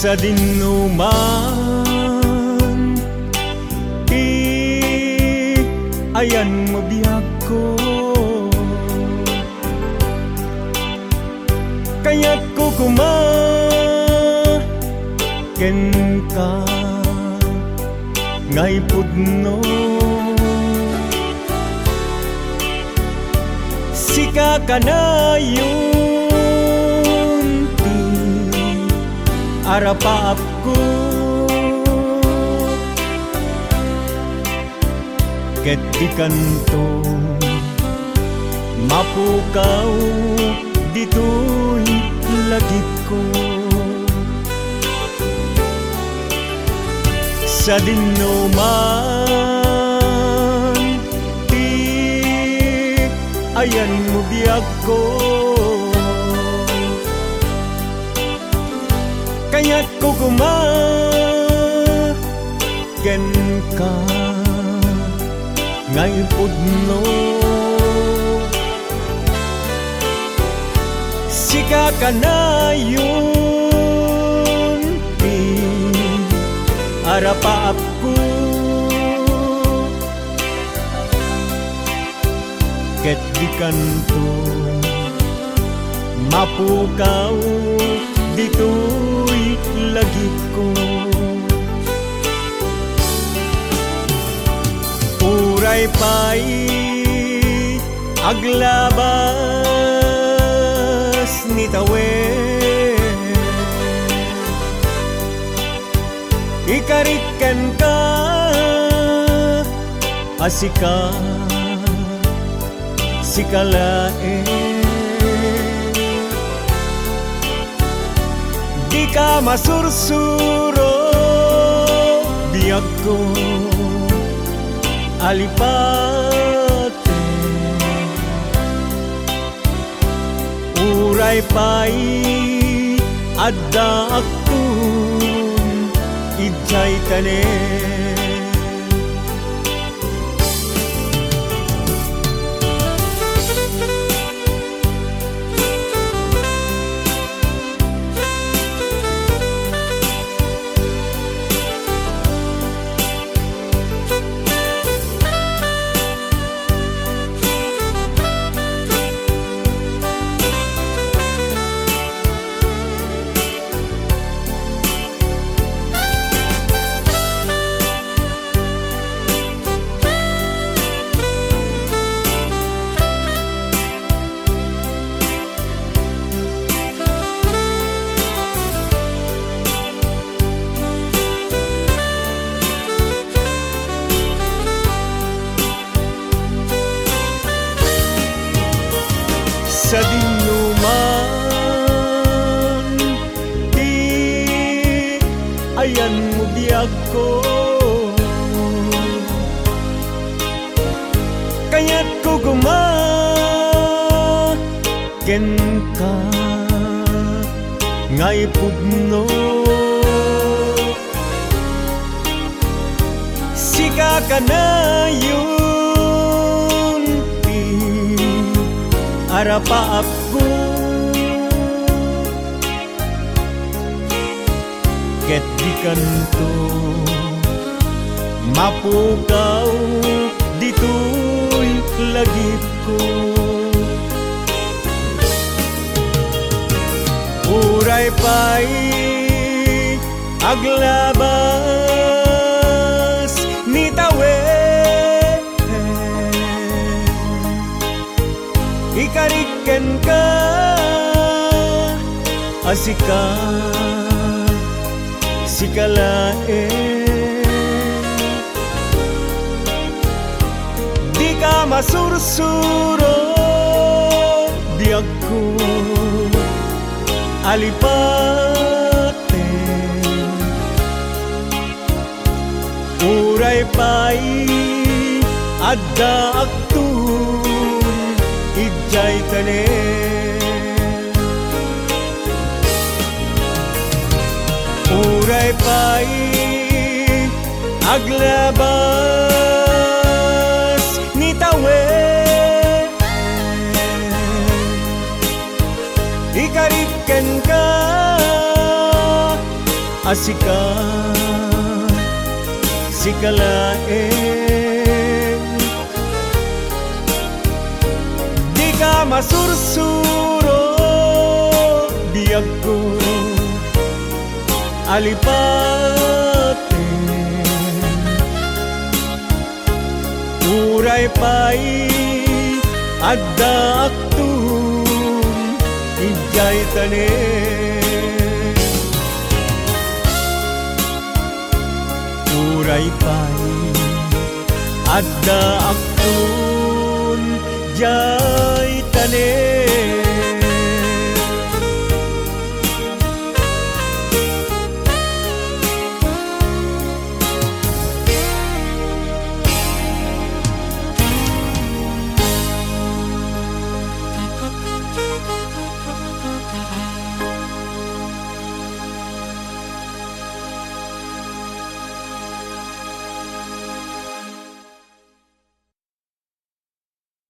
sa dinuman, di ayan mabiyag ko. Kaya't ko ken ka ngay pudno, sika kanayon ti arapaap ko. Ket di kanto mapukaw dito'y lagip ko. Sa dinuman, di ayan mo biyag ko. Kaya't ko ken ka ngay pudno, sika kanayon ti arapaap ko. Ket di kanto mapukaw dito'y lagip ko. Uray pa'y aglabas ni tawe, ikariken ka asika sikalae. Di ka masursuro biyag ko alipate. Uray pa'y adda aktun ijay tanen. Sa dinuman, di ayan mo biyag ko. Kaya't ko ken ka ngay pudno, sika kanayon arapaap ko. Ket di kanto mapukaw dito'y lagip ko. Uray pa'y aglabas ni tawe, ikariken ka asika sikalae. Di ka masursuro biyag ko alipate. Uray pa'y adda aktun ijay tanen. Uray pa'y aglabas ni tawe, ikariken ka asika sikalaeng di ka masursuro biyag ko alipate uray pay adda aktum ijay tanen uray pay adda aktum jay tanen